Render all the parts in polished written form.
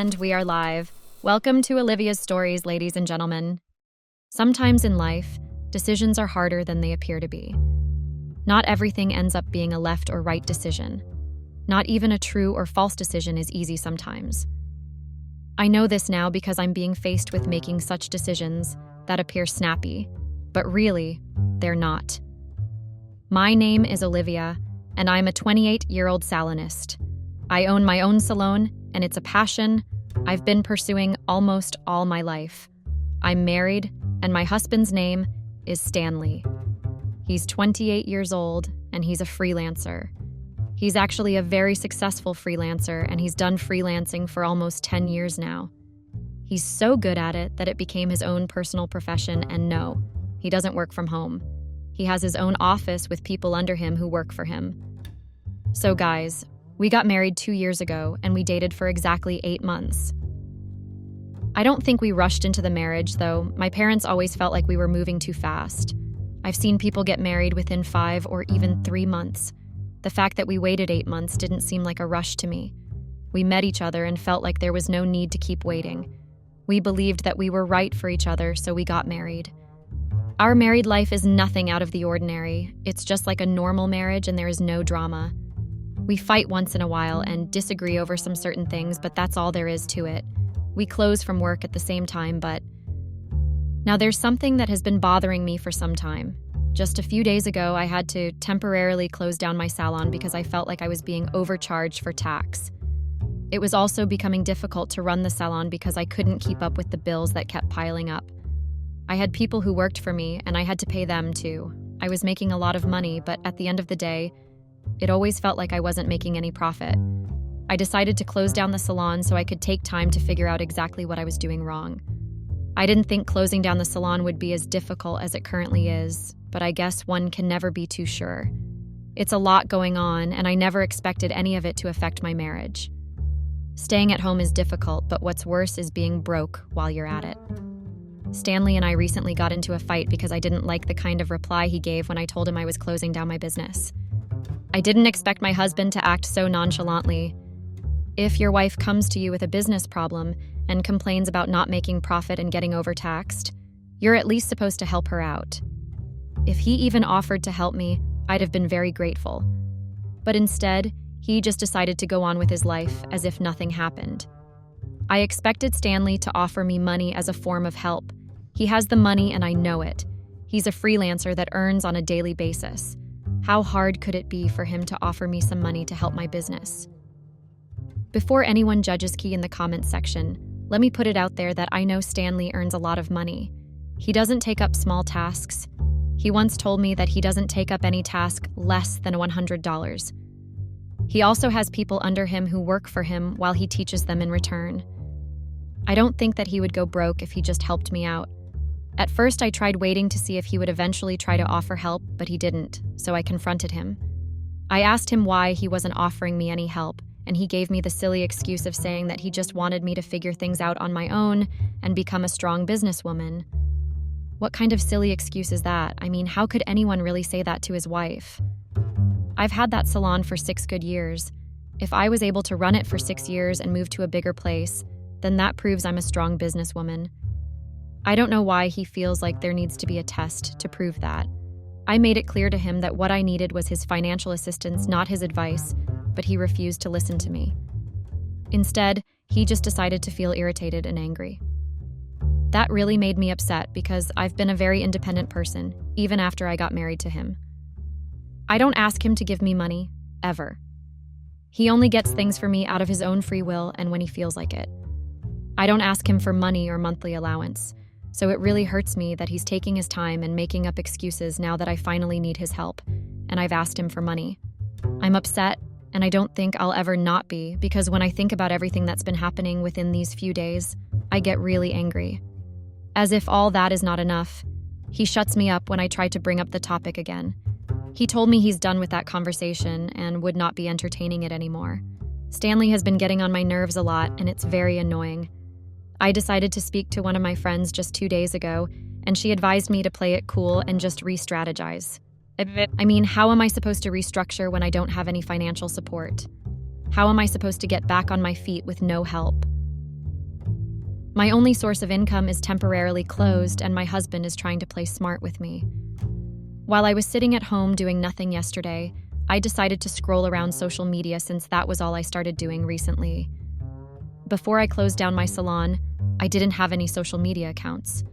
And we are live. Welcome to Olivia's Stories, ladies and gentlemen. Sometimes in life, decisions are harder than they appear to be. Not everything ends up being a left or right decision. Not even a true or false decision is easy sometimes. I know this now because I'm being faced with making such decisions that appear snappy, but really, they're not. My name is Olivia, and I'm a 28-year-old salonist. I own my own salon, and it's a passion I've been pursuing almost all my life. I'm married, and my husband's name is Stanley. He's 28 years old, and he's a freelancer. He's actually a very successful freelancer, and he's done freelancing for almost 10 years now. He's so good at it that it became his own personal profession, and no, he doesn't work from home. He has his own office with people under him who work for him. So guys, we got married 2 years ago, and we dated for exactly 8 months. I don't think we rushed into the marriage, though. My parents always felt like we were moving too fast. I've seen people get married within 5 or even 3 months. The fact that we waited 8 months didn't seem like a rush to me. We met each other and felt like there was no need to keep waiting. We believed that we were right for each other, so we got married. Our married life is nothing out of the ordinary. It's just like a normal marriage, and there is no drama. We fight once in a while and disagree over some certain things, but that's all there is to it. We close from work at the same time, but... Now there's something that has been bothering me for some time. Just a few days ago, I had to temporarily close down my salon because I felt like I was being overcharged for tax. It was also becoming difficult to run the salon because I couldn't keep up with the bills that kept piling up. I had people who worked for me, and I had to pay them too. I was making a lot of money, but at the end of the day, it always felt like I wasn't making any profit. I decided to close down the salon so I could take time to figure out exactly what I was doing wrong. I didn't think closing down the salon would be as difficult as it currently is, but I guess one can never be too sure. It's a lot going on, and I never expected any of it to affect my marriage. Staying at home is difficult, but what's worse is being broke while you're at it. Stanley and I recently got into a fight because I didn't like the kind of reply he gave when I told him I was closing down my business. I didn't expect my husband to act so nonchalantly. If your wife comes to you with a business problem and complains about not making profit and getting overtaxed, you're at least supposed to help her out. If he even offered to help me, I'd have been very grateful. But instead, he just decided to go on with his life as if nothing happened. I expected Stanley to offer me money as a form of help. He has the money and I know it. He's a freelancer that earns on a daily basis. How hard could it be for him to offer me some money to help my business? Before anyone judges Key in the comments section, let me put it out there that I know Stanley earns a lot of money. He doesn't take up small tasks. He once told me that he doesn't take up any task less than $100. He also has people under him who work for him while he teaches them in return. I don't think that he would go broke if he just helped me out. At first, I tried waiting to see if he would eventually try to offer help, but he didn't, so I confronted him. I asked him why he wasn't offering me any help, and he gave me the silly excuse of saying that he just wanted me to figure things out on my own and become a strong businesswoman. What kind of silly excuse is that? I mean, how could anyone really say that to his wife? I've had that salon for 6 good years. If I was able to run it for 6 years and move to a bigger place, then that proves I'm a strong businesswoman. I don't know why he feels like there needs to be a test to prove that. I made it clear to him that what I needed was his financial assistance, not his advice, but he refused to listen to me. Instead, he just decided to feel irritated and angry. That really made me upset because I've been a very independent person, even after I got married to him. I don't ask him to give me money, ever. He only gets things for me out of his own free will and when he feels like it. I don't ask him for money or monthly allowance. So it really hurts me that he's taking his time and making up excuses now that I finally need his help, and I've asked him for money. I'm upset, and I don't think I'll ever not be, because when I think about everything that's been happening within these few days, I get really angry. As if all that is not enough, he shuts me up when I try to bring up the topic again. He told me he's done with that conversation and would not be entertaining it anymore. Stanley has been getting on my nerves a lot, and it's very annoying. I decided to speak to one of my friends just 2 days ago, and she advised me to play it cool and just re-strategize. I mean, how am I supposed to restructure when I don't have any financial support? How am I supposed to get back on my feet with no help? My only source of income is temporarily closed, and my husband is trying to play smart with me. While I was sitting at home doing nothing yesterday, I decided to scroll around social media since that was all I started doing recently. Before I closed down my salon, I didn't have any social media accounts.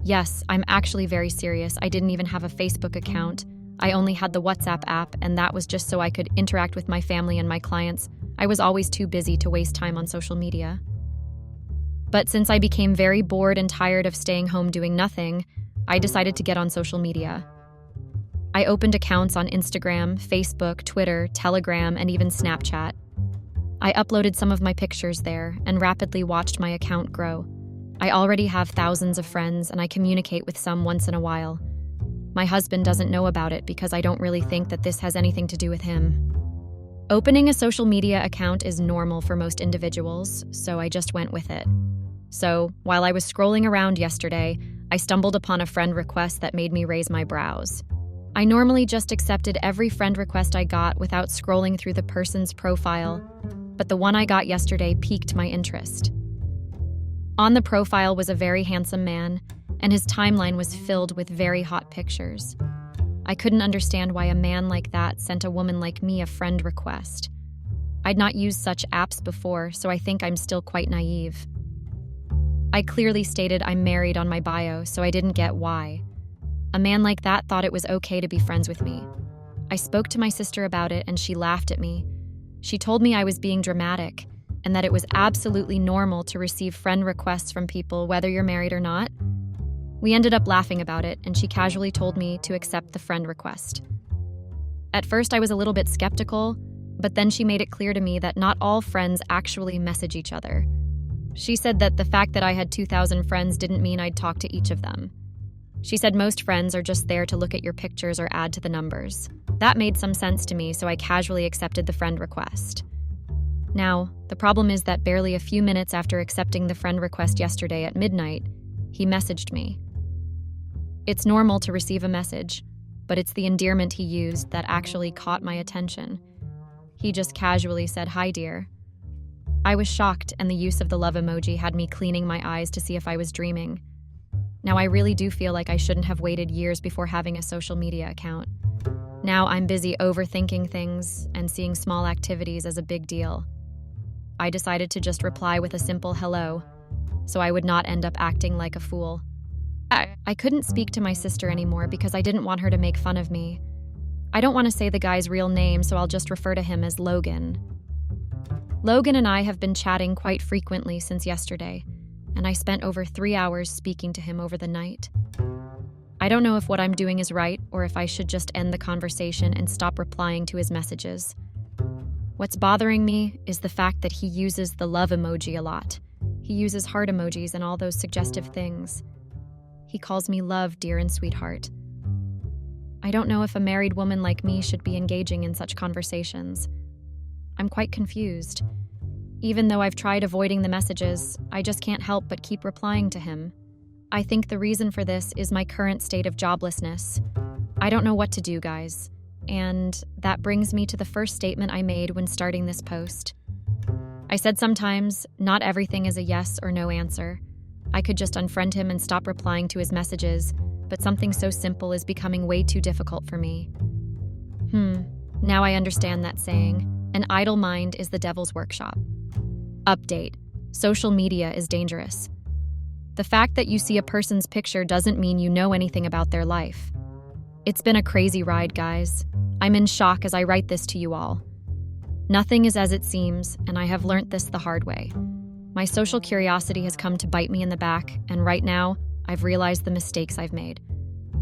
Yes, I'm actually very serious. I didn't even have a Facebook account. I only had the WhatsApp app, and that was just so I could interact with my family and my clients. I was always too busy to waste time on social media. But since I became very bored and tired of staying home doing nothing, I decided to get on social media. I opened accounts on Instagram, Facebook, Twitter, Telegram, and even Snapchat. I uploaded some of my pictures there and rapidly watched my account grow. I already have thousands of friends, and I communicate with some once in a while. My husband doesn't know about it because I don't really think that this has anything to do with him. Opening a social media account is normal for most individuals, so I just went with it. So, while I was scrolling around yesterday, I stumbled upon a friend request that made me raise my brows. I normally just accepted every friend request I got without scrolling through the person's profile, but the one I got yesterday piqued my interest. On the profile was a very handsome man, and his timeline was filled with very hot pictures. I couldn't understand why a man like that sent a woman like me a friend request. I'd not used such apps before, so I think I'm still quite naive. I clearly stated I'm married on my bio, so I didn't get why. A man like that thought it was okay to be friends with me. I spoke to my sister about it, and she laughed at me. She told me I was being dramatic, and that it was absolutely normal to receive friend requests from people whether you're married or not. We ended up laughing about it, and she casually told me to accept the friend request. At first, I was a little bit skeptical, but then she made it clear to me that not all friends actually message each other. She said that the fact that I had 2,000 friends didn't mean I'd talk to each of them. She said most friends are just there to look at your pictures or add to the numbers. That made some sense to me, so I casually accepted the friend request. Now, the problem is that barely a few minutes after accepting the friend request yesterday at midnight, he messaged me. It's normal to receive a message, but it's the endearment he used that actually caught my attention. He just casually said, "Hi, dear." I was shocked, and the use of the love emoji had me cleaning my eyes to see if I was dreaming. Now, I really do feel like I shouldn't have waited years before having a social media account. Now I'm busy overthinking things and seeing small activities as a big deal. I decided to just reply with a simple hello, so I would not end up acting like a fool. I couldn't speak to my sister anymore because I didn't want her to make fun of me. I don't want to say the guy's real name, so I'll just refer to him as Logan. Logan and I have been chatting quite frequently since yesterday, and I spent over 3 hours speaking to him over the night. I don't know if what I'm doing is right or if I should just end the conversation and stop replying to his messages. What's bothering me is the fact that he uses the love emoji a lot. He uses heart emojis and all those suggestive things. He calls me love, dear, and sweetheart. I don't know if a married woman like me should be engaging in such conversations. I'm quite confused. Even though I've tried avoiding the messages, I just can't help but keep replying to him. I think the reason for this is my current state of joblessness. I don't know what to do, guys. And that brings me to the first statement I made when starting this post. I said sometimes not everything is a yes or no answer. I could just unfriend him and stop replying to his messages, but something so simple is becoming way too difficult for me. Now I understand that saying. An idle mind is the devil's workshop. Update. Social media is dangerous. The fact that you see a person's picture doesn't mean you know anything about their life. It's been a crazy ride, guys. I'm in shock as I write this to you all. Nothing is as it seems, and I have learnt this the hard way. My social curiosity has come to bite me in the back, and right now, I've realized the mistakes I've made.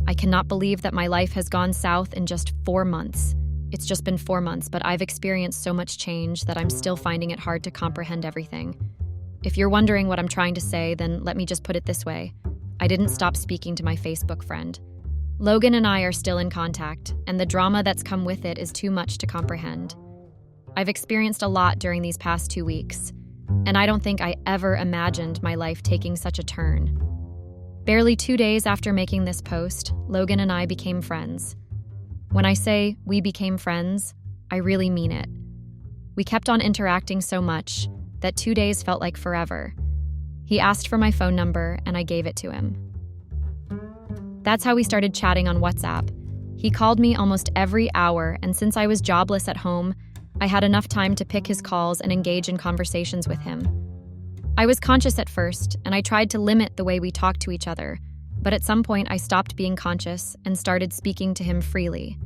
I cannot believe that my life has gone south in just 4 months. It's just been 4 months, but I've experienced so much change that I'm still finding it hard to comprehend everything. If you're wondering what I'm trying to say, then let me just put it this way. I didn't stop speaking to my Facebook friend. Logan and I are still in contact, and the drama that's come with it is too much to comprehend. I've experienced a lot during these past 2 weeks, and I don't think I ever imagined my life taking such a turn. Barely 2 days after making this post, Logan and I became friends. When I say we became friends, I really mean it. We kept on interacting so much that 2 days felt like forever. He asked for my phone number, and I gave it to him. That's how we started chatting on WhatsApp. He called me almost every hour, and since I was jobless at home, I had enough time to pick his calls and engage in conversations with him. I was conscious at first, and I tried to limit the way we talked to each other, but at some point I stopped being conscious and started speaking to him freely.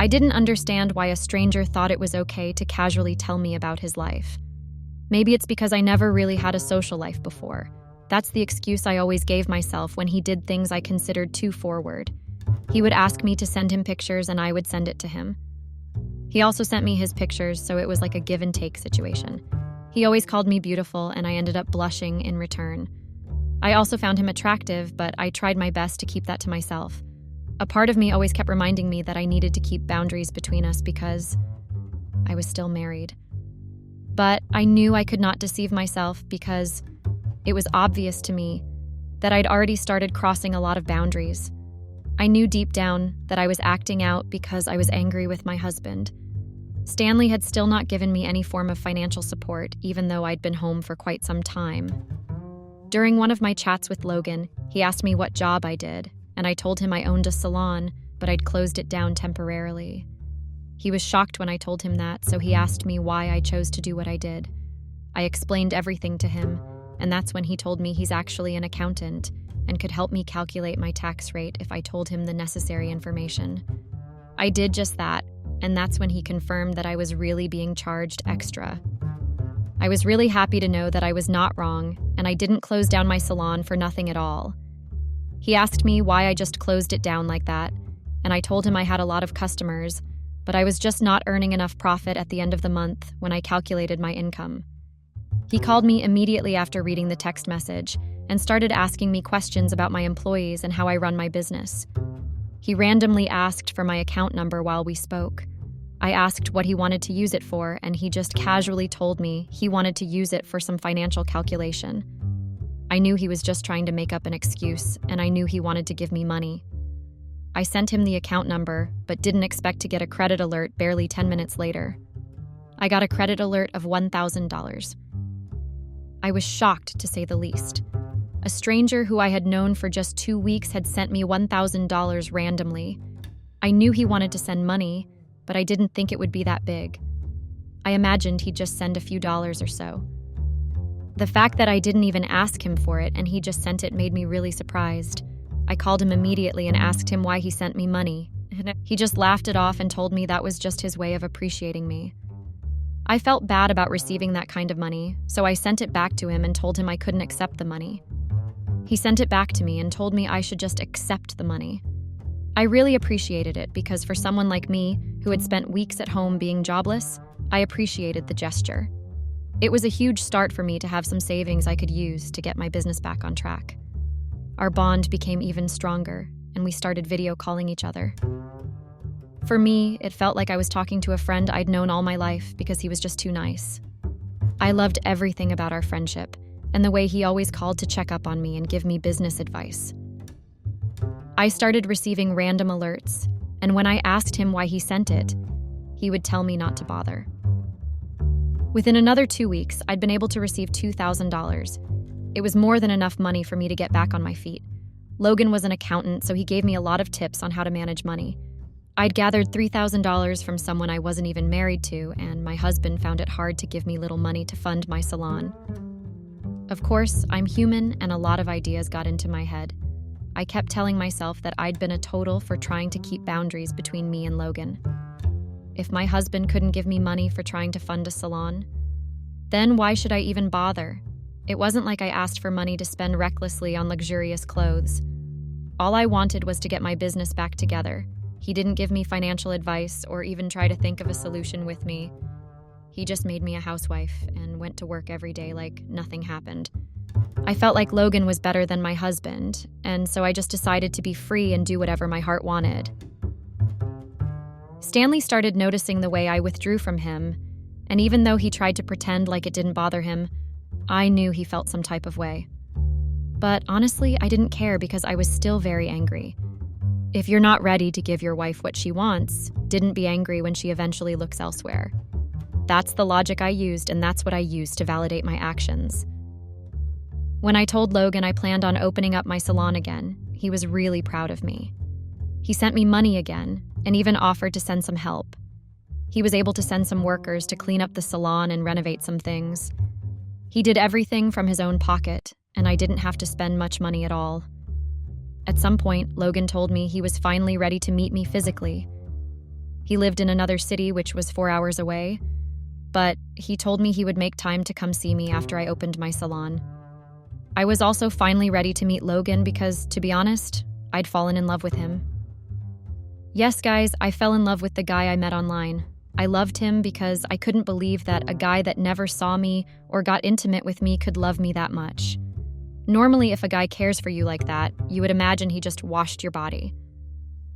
I didn't understand why a stranger thought it was okay to casually tell me about his life. Maybe it's because I never really had a social life before. That's the excuse I always gave myself when he did things I considered too forward. He would ask me to send him pictures and I would send it to him. He also sent me his pictures, so it was like a give and take situation. He always called me beautiful, and I ended up blushing in return. I also found him attractive, but I tried my best to keep that to myself. A part of me always kept reminding me that I needed to keep boundaries between us because I was still married. But I knew I could not deceive myself because it was obvious to me that I'd already started crossing a lot of boundaries. I knew deep down that I was acting out because I was angry with my husband. Stanley had still not given me any form of financial support, even though I'd been home for quite some time. During one of my chats with Logan, he asked me what job I did, and I told him I owned a salon, but I'd closed it down temporarily. He was shocked when I told him that, so he asked me why I chose to do what I did. I explained everything to him, and that's when he told me he's actually an accountant and could help me calculate my tax rate if I told him the necessary information. I did just that, and that's when he confirmed that I was really being charged extra. I was really happy to know that I was not wrong, and I didn't close down my salon for nothing at all. He asked me why I just closed it down like that, and I told him I had a lot of customers, but I was just not earning enough profit at the end of the month when I calculated my income. He called me immediately after reading the text message and started asking me questions about my employees and how I run my business. He randomly asked for my account number while we spoke. I asked what he wanted to use it for, and he just casually told me he wanted to use it for some financial calculation. I knew he was just trying to make up an excuse, and I knew he wanted to give me money. I sent him the account number, but didn't expect to get a credit alert barely 10 minutes later. I got a credit alert of $1,000. I was shocked, to say the least. A stranger who I had known for just 2 weeks had sent me $1,000 randomly. I knew he wanted to send money, but I didn't think it would be that big. I imagined he'd just send a few dollars or so. The fact that I didn't even ask him for it and he just sent it made me really surprised. I called him immediately and asked him why he sent me money. He just laughed it off and told me that was just his way of appreciating me. I felt bad about receiving that kind of money, so I sent it back to him and told him I couldn't accept the money. He sent it back to me and told me I should just accept the money. I really appreciated it because for someone like me, who had spent weeks at home being jobless, I appreciated the gesture. It was a huge start for me to have some savings I could use to get my business back on track. Our bond became even stronger, and we started video calling each other. For me, it felt like I was talking to a friend I'd known all my life because he was just too nice. I loved everything about our friendship, and the way he always called to check up on me and give me business advice. I started receiving random alerts, and when I asked him why he sent it, he would tell me not to bother. Within another 2 weeks, I'd been able to receive $2,000. It was more than enough money for me to get back on my feet. Logan was an accountant, so he gave me a lot of tips on how to manage money. I'd gathered $3,000 from someone I wasn't even married to, and my husband found it hard to give me little money to fund my salon. Of course, I'm human, and a lot of ideas got into my head. I kept telling myself that I'd been a total for trying to keep boundaries between me and Logan. If my husband couldn't give me money for trying to fund a salon, then why should I even bother? It wasn't like I asked for money to spend recklessly on luxurious clothes. All I wanted was to get my business back together. He didn't give me financial advice or even try to think of a solution with me. He just made me a housewife and went to work every day like nothing happened. I felt like Logan was better than my husband, and so I just decided to be free and do whatever my heart wanted. Stanley started noticing the way I withdrew from him, and even though he tried to pretend like it didn't bother him, I knew he felt some type of way. But honestly, I didn't care because I was still very angry. If you're not ready to give your wife what she wants, didn't be angry when she eventually looks elsewhere. That's the logic I used, and that's what I used to validate my actions. When I told Logan I planned on opening up my salon again, he was really proud of me. He sent me money again and even offered to send some help. He was able to send some workers to clean up the salon and renovate some things. He did everything from his own pocket, and I didn't have to spend much money at all. At some point, Logan told me he was finally ready to meet me physically. He lived in another city, which was 4 hours away, but he told me he would make time to come see me after I opened my salon. I was also finally ready to meet Logan because, to be honest, I'd fallen in love with him. Yes, guys, I fell in love with the guy I met online. I loved him because I couldn't believe that a guy that never saw me or got intimate with me could love me that much. Normally, if a guy cares for you like that, you would imagine he just washed your body.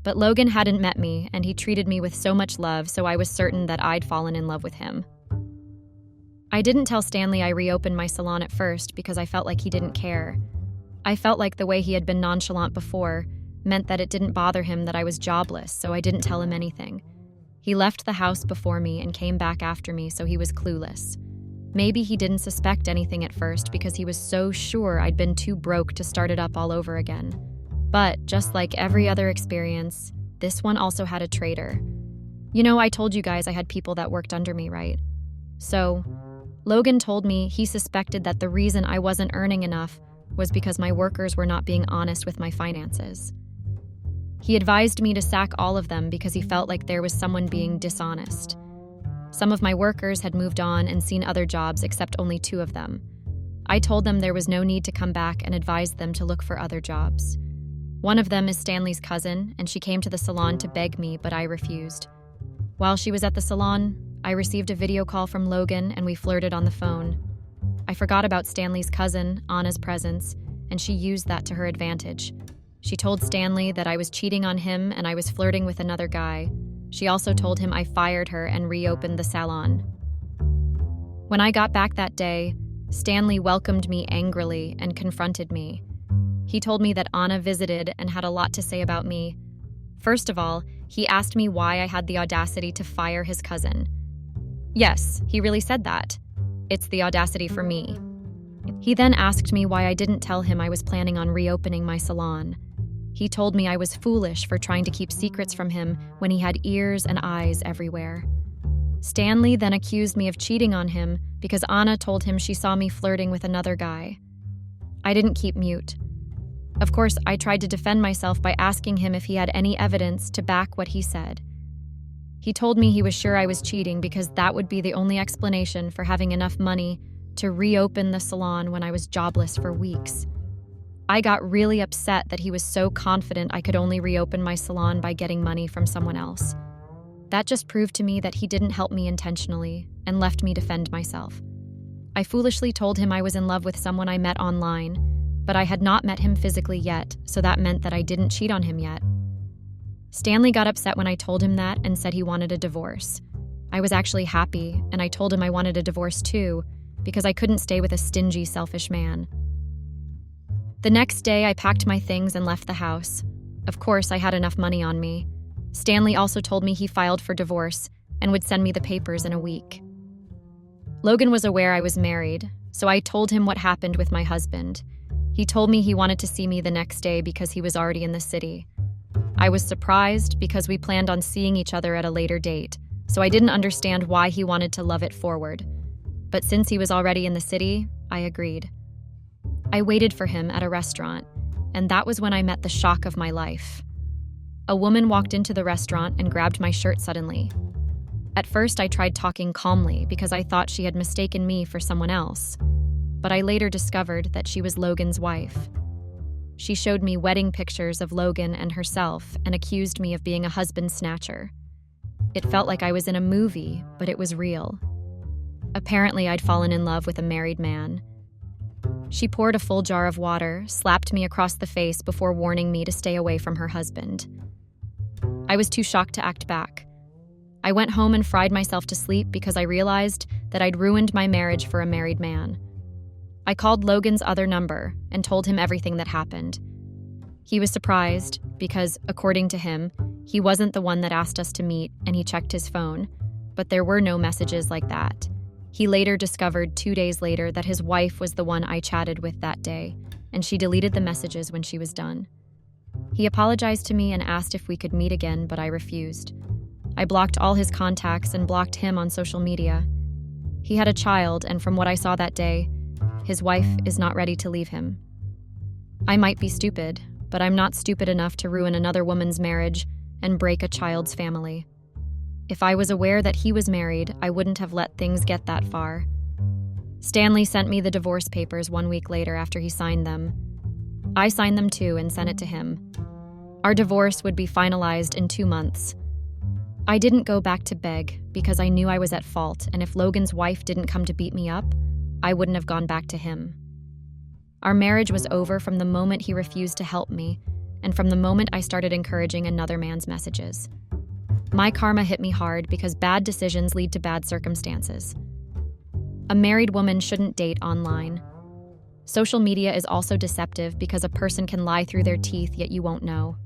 But Logan hadn't met me, and he treated me with so much love, so I was certain that I'd fallen in love with him. I didn't tell Stanley I reopened my salon at first because I felt like he didn't care. I felt like the way he had been nonchalant before meant that it didn't bother him that I was jobless, so I didn't tell him anything. He left the house before me and came back after me, so he was clueless. Maybe he didn't suspect anything at first because he was so sure I'd been too broke to start it up all over again. But just like every other experience, this one also had a traitor. You know, I told you guys I had people that worked under me, right? So, Logan told me he suspected that the reason I wasn't earning enough was because my workers were not being honest with my finances. He advised me to sack all of them because he felt like there was someone being dishonest. Some of my workers had moved on and seen other jobs except only 2 of them. I told them there was no need to come back and advised them to look for other jobs. One of them is Stanley's cousin, and she came to the salon to beg me, but I refused. While she was at the salon, I received a video call from Logan and we flirted on the phone. I forgot about Stanley's cousin, Anna's presence, and she used that to her advantage. She told Stanley that I was cheating on him and I was flirting with another guy. She also told him I fired her and reopened the salon. When I got back that day, Stanley welcomed me angrily and confronted me. He told me that Anna visited and had a lot to say about me. First of all, he asked me why I had the audacity to fire his cousin. Yes, he really said that. It's the audacity for me. He then asked me why I didn't tell him I was planning on reopening my salon. He told me I was foolish for trying to keep secrets from him when he had ears and eyes everywhere. Stanley then accused me of cheating on him because Anna told him she saw me flirting with another guy. I didn't keep mute. Of course, I tried to defend myself by asking him if he had any evidence to back what he said. He told me he was sure I was cheating because that would be the only explanation for having enough money to reopen the salon when I was jobless for weeks. I got really upset that he was so confident I could only reopen my salon by getting money from someone else. That just proved to me that he didn't help me intentionally and left me defend myself. I foolishly told him I was in love with someone I met online, but I had not met him physically yet, so that meant that I didn't cheat on him yet. Stanley got upset when I told him that and said he wanted a divorce. I was actually happy, and I told him I wanted a divorce too, because I couldn't stay with a stingy, selfish man. The next day, I packed my things and left the house. Of course, I had enough money on me. Stanley also told me he filed for divorce and would send me the papers in a week. Logan was aware I was married, so I told him what happened with my husband. He told me he wanted to see me the next day because he was already in the city. I was surprised because we planned on seeing each other at a later date, so I didn't understand why he wanted to love it forward. But since he was already in the city, I agreed. I waited for him at a restaurant, and that was when I met the shock of my life. A woman walked into the restaurant and grabbed my shirt suddenly. At first, I tried talking calmly because I thought she had mistaken me for someone else, but I later discovered that she was Logan's wife. She showed me wedding pictures of Logan and herself and accused me of being a husband snatcher. It felt like I was in a movie, but it was real. Apparently, I'd fallen in love with a married man. She poured a full jar of water, slapped me across the face before warning me to stay away from her husband. I was too shocked to act back. I went home and fried myself to sleep because I realized that I'd ruined my marriage for a married man. I called Logan's other number and told him everything that happened. He was surprised because, according to him, he wasn't the one that asked us to meet and he checked his phone, but there were no messages like that. He later discovered 2 days later that his wife was the one I chatted with that day, and she deleted the messages when she was done. He apologized to me and asked if we could meet again, but I refused. I blocked all his contacts and blocked him on social media. He had a child, and from what I saw that day, his wife is not ready to leave him. I might be stupid, but I'm not stupid enough to ruin another woman's marriage and break a child's family. If I was aware that he was married, I wouldn't have let things get that far. Stanley sent me the divorce papers 1 week later after he signed them. I signed them too and sent it to him. Our divorce would be finalized in 2 months. I didn't go back to beg because I knew I was at fault, and if Logan's wife didn't come to beat me up, I wouldn't have gone back to him. Our marriage was over from the moment he refused to help me, and from the moment I started encouraging another man's messages. My karma hit me hard because bad decisions lead to bad circumstances. A married woman shouldn't date online. Social media is also deceptive because a person can lie through their teeth, yet you won't know.